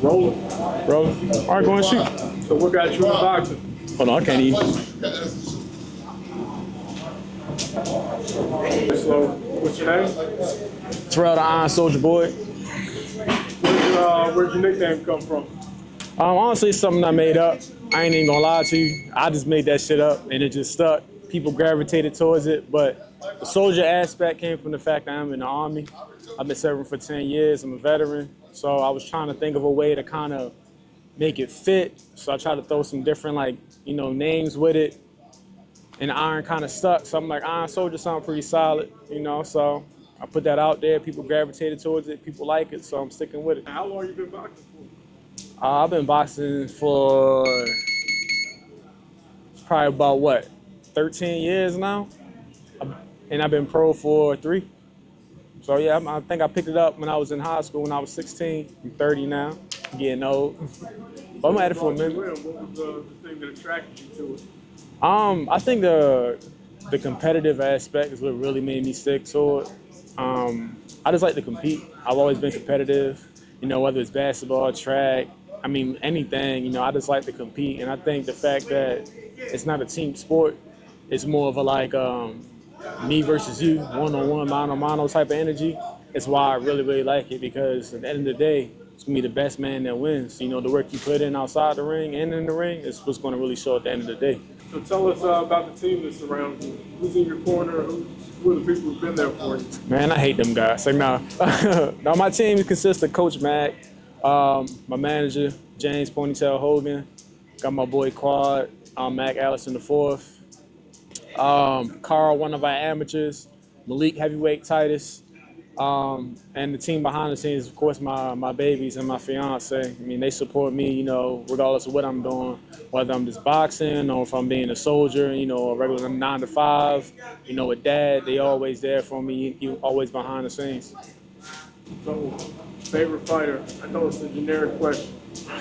Rolling. Rolling. All right, go and shoot. So what got you in boxing? Hold on, I can't eat. So, what's your name? Tyrell, the IronSoldier boy. Where'd your nickname come from? Honestly, it's something I made up. I ain't even gonna lie to you. I just made that shit up and it just stuck. People gravitated towards it, but the soldier aspect came from the fact that I'm in the Army. I've been serving for 10 years. I'm a veteran. So I was trying to think of a way to kind of make it fit. So I tried to throw some different, like, names with it. And the iron kind of stuck. So I'm like, IronSoldier sound pretty solid, So I put that out there. People gravitated towards it. People like it. So I'm sticking with it. How long you been boxing for? I've been boxing for probably about 13 years now, and I've been pro for 3. So yeah, I think I picked it up when I was in high school when I was 16. I'm 30 now, getting old. But I'm at it for a minute. What was the thing that attracted you to it? I think the competitive aspect is what really made me stick to it. I just like to compete. I've always been competitive, whether it's basketball, track, anything, I just like to compete. And I think the fact that it's not a team sport, it's more of a like me versus you, one-on-one, mano-mano type of energy. It's why I really, really like it, because at the end of the day, it's gonna be the best man that wins. The work you put in outside the ring and in the ring is what's gonna really show at the end of the day. So tell us about the team that surrounds you. Who's in your corner? Who are the people who've been there for you? Man, I hate them guys. Like, no. No, my team consists of Coach Mac, my manager, James Ponytail Hogan, got my boy Quad, Mac Allison IV, Carl, one of our amateurs, Malik Heavyweight Titus, and the team behind the scenes, of course, my babies and my fiance. They support me, regardless of what I'm doing, whether I'm just boxing or if I'm being a soldier, a regular 9 to 5, with dad, they always there for me, always behind the scenes. So, favorite fighter? I know it's a generic question.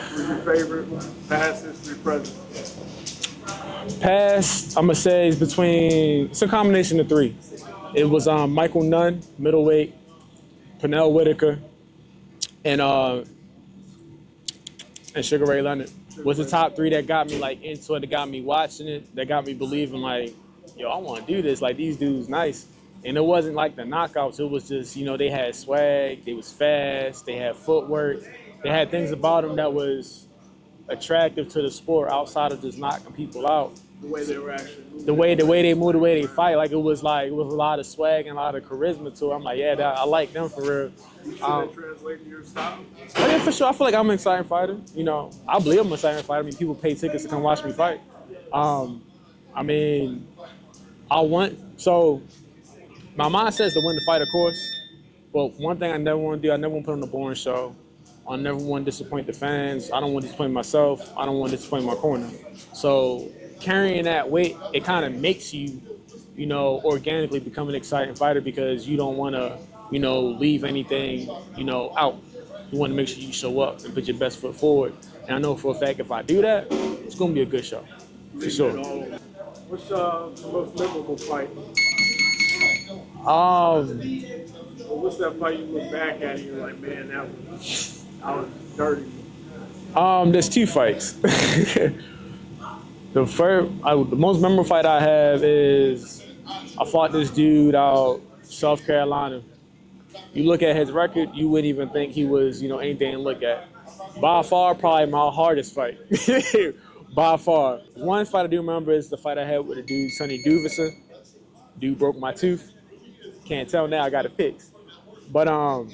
Who's your favorite? Past, history, present? Past, I'm gonna say it's a combination of 3. It was Michael Nunn, middleweight, Pernell Whitaker, and Sugar Ray Leonard was the top 3 that got me into it, that got me watching it, that got me believing yo, I want to do this. These dudes nice. And it wasn't like the knockouts. It was just, they had swag, they was fast, they had footwork, they had things about them that was attractive to the sport outside of just knocking people out. The way they were actually moving. The way they move, the way they fight, it was a lot of swag and a lot of charisma to it. I'm like, yeah, I like them for real. You see that translate to your style? Oh yeah, for sure. I feel like I'm an exciting fighter. I believe I'm an exciting fighter. People pay tickets to come watch me fight. My mindset is to win the fight, of course. But one thing I never want to do, I never want to put on a boring show. I never want to disappoint the fans. I don't want to disappoint myself. I don't want to disappoint my corner. So carrying that weight, it kind of makes you, organically become an exciting fighter, because you don't want to, leave anything, out. You want to make sure you show up and put your best foot forward. And I know for a fact if I do that, it's going to be a good show, for sure. What's the most memorable fight? What's that fight you look back at and you're like, man, I was dirty? There's 2 fights. The most memorable fight I have is I fought this dude out South Carolina. You look at his record, you wouldn't even think he was, anything to look at. By far, probably my hardest fight. By far. One fight I do remember is the fight I had with the dude, Sonny Duvison. Dude broke my tooth. Can't tell now, I got it fixed. But then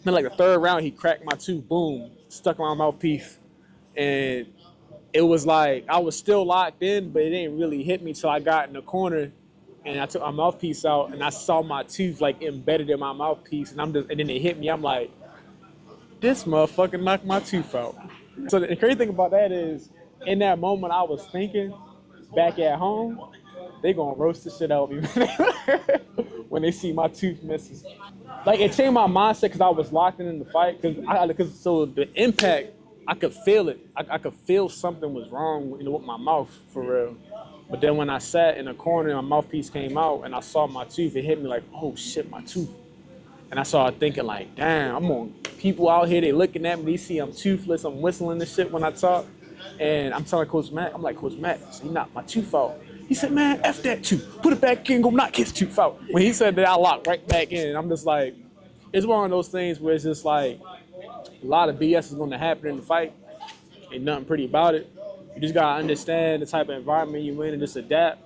the 3rd round, he cracked my tooth, boom, stuck my mouthpiece. And it was like, I was still locked in, but it didn't really hit me till I got in the corner and I took my mouthpiece out and I saw my tooth embedded in my mouthpiece, and then it hit me. I'm like, this motherfucker knocked my tooth out. So the crazy thing about that is, in that moment I was thinking, back at home, they gonna roast the shit out of me when they see my tooth missing. It changed my mindset because I was locked in the fight, so the impact, I could feel it. I could feel something was wrong with my mouth, for real. But then when I sat in a corner and my mouthpiece came out and I saw my tooth, it hit me like, oh shit, my tooth. And I started thinking damn, I'm gonna people out here, they looking at me, they see I'm toothless, I'm whistling and shit when I talk. And I'm telling Coach Matt, I'm like, Coach Matt, so he knocked my tooth out. He said, man, F that tooth. Put it back in, go knock his tooth out. When he said that, I locked right back in. And I'm just like, it's one of those things where it's just like, a lot of BS is going to happen in the fight. Ain't nothing pretty about it. You just got to understand the type of environment you in and just adapt.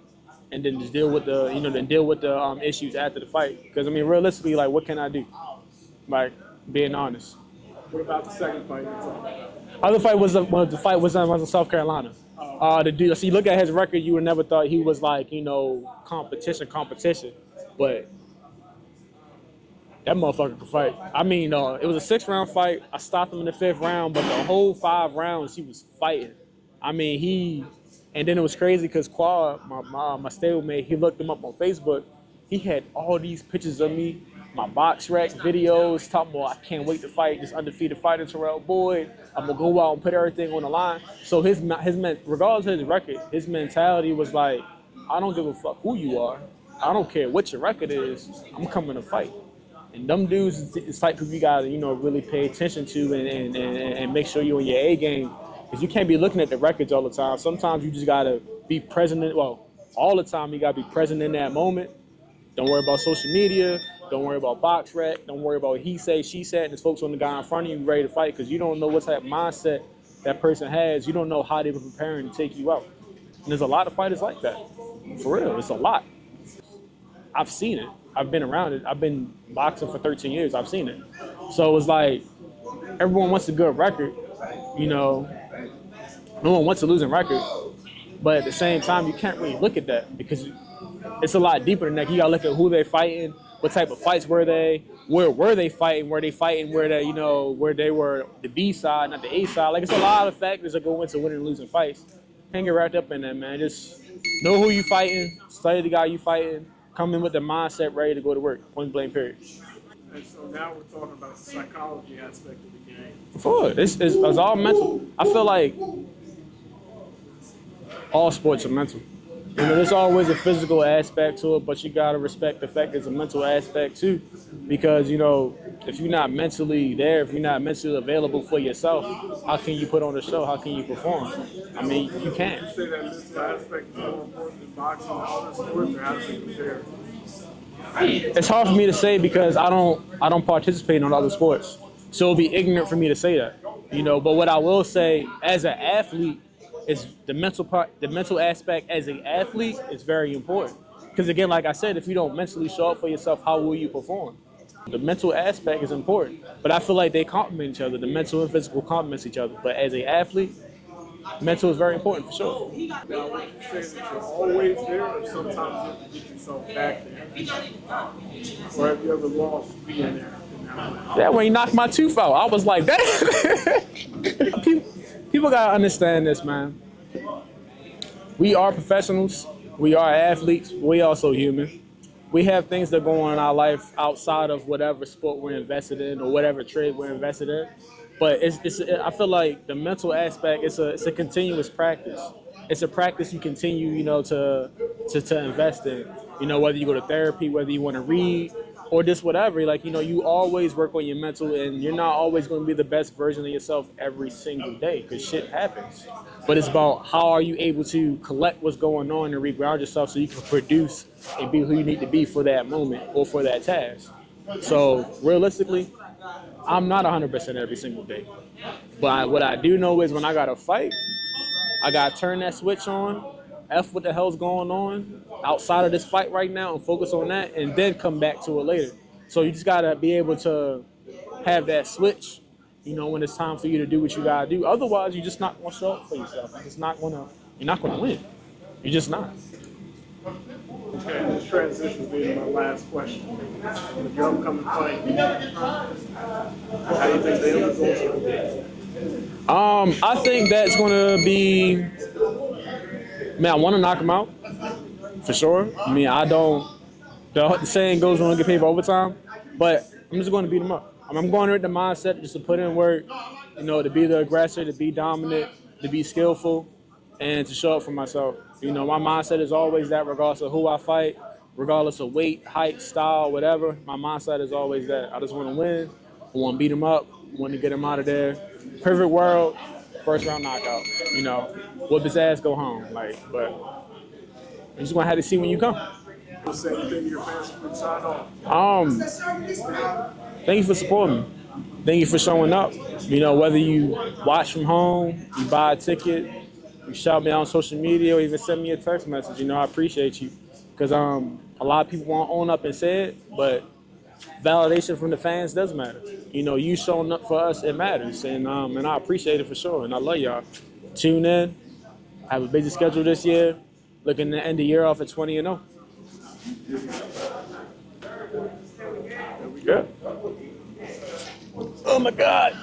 And then just deal with the issues after the fight. Because, I mean, realistically, like, what can I do? Like, being honest. What about the second fight you're talking about? Other fight was the fight was in South Carolina. The dude, so you look at his record, you would never thought he was like, competition, but that motherfucker could fight. I mean, it was a 6-round fight. I stopped him in the 5th round, but the whole 5 rounds he was fighting. I mean, and then it was crazy because Quad, my stablemate, he looked him up on Facebook. He had all these pictures of me, my box rec videos, talking about I can't wait to fight this undefeated fighter, Tyrell Boyd. I'm gonna go out and put everything on the line. So regardless of his record, his mentality was like, I don't give a fuck who you are. I don't care what your record is. I'm coming to fight. And them dudes is type people you gotta, really pay attention to and make sure you're on your A game. Because you can't be looking at the records all the time. Sometimes you just gotta be present. All the time you gotta be present in that moment. Don't worry about social media. Don't worry about box rec. Don't worry about he say, she said, and there's folks on the guy in front of you ready to fight because you don't know what type of mindset that person has. You don't know how they were preparing to take you out. And there's a lot of fighters like that. For real, it's a lot. I've seen it. I've been around it. I've been boxing for 13 years. I've seen it. So it's like everyone wants a good record. No one wants a losing record. But at the same time, you can't really look at that because it's a lot deeper than that. You gotta look at who they're fighting, what type of fights were they, where were they fighting, where they where they were the B side, not the A side. Like it's a lot of factors that go into winning and losing fights. Can't get wrapped up in that, man. Just know who you fighting, study the guy you fighting, come in with the mindset ready to go to work. Point blank, period. And so now we're talking about the psychology aspect of the game. For it's all mental. I feel like all sports are mental. There's always a physical aspect to it, but you gotta respect the fact there's a mental aspect too. Because if you're not mentally there, if you're not mentally available for yourself, how can you put on a show? How can you perform? I mean, you can't. You say that mental aspect is more important than boxing and other sports, or how do they compare? It's hard for me to say because I don't participate in other sports, so it'll be ignorant for me to say that. But what I will say as an athlete is the mental part, the mental aspect as an athlete is very important. Because again, like I said, if you don't mentally show up for yourself, how will you perform? The mental aspect is important, but I feel like they complement each other. The mental and physical complements each other. But as an athlete, mental is very important for sure. Now, would you say that you're always there, or sometimes you have to get yourself back there? Or have you ever lost being there? Yeah, when he knocked my tooth out, I was like, damn. People gotta understand this, man. We are professionals. We are athletes. We also human. We have things that go on in our life outside of whatever sport we're invested in or whatever trade we're invested in. But I feel like the mental aspect, it's a continuous practice. It's a practice you continue, to invest in. Whether you go to therapy, whether you want to read, or just whatever. Like, you always work on your mental, and you're not always going to be the best version of yourself every single day because shit happens. But it's about how are you able to collect what's going on and reground yourself so you can produce and be who you need to be for that moment or for that task. So realistically, I'm not 100% every single day. But what I do know is when I got to fight, I got to turn that switch on, F what the hell's going on outside of this fight right now and focus on that and then come back to it later. So you just got to be able to have that switch, when it's time for you to do what you got to do. Otherwise, you're just not going to show up for yourself. You're not going to win. You're just not. Okay, this transitions me to my last question. With your upcoming fight, how do you think the results will be? I think that's going to be, man, I want to knock him out, for sure. I mean, the saying goes, we don't get paid for overtime, but I'm just going to beat him up. I'm going with the mindset just to put in work, to be the aggressor, to be dominant, to be skillful, and to show up for myself. My mindset is always that regardless of who I fight, regardless of weight, height, style, whatever, my mindset is always that. I just want to win. I want to beat him up. I want to get him out of there. Perfect world, first round knockout. You know, whoop his ass, go home. Like, but you just gonna have to see when you come. Say anything to your fans before we sign off. Thank you for supporting me. Thank you for showing up. You know, whether you watch from home, you buy a ticket, you shout me out on social media, or even send me a text message. You know, I appreciate you. Because a lot of people won't own up and say it, but validation from the fans does matter. You know, you showing up for us, it matters. And I appreciate it for sure. And I love y'all. Tune in. I have a busy schedule this year. Looking to end the year off at 20-0. There we go. Oh my God.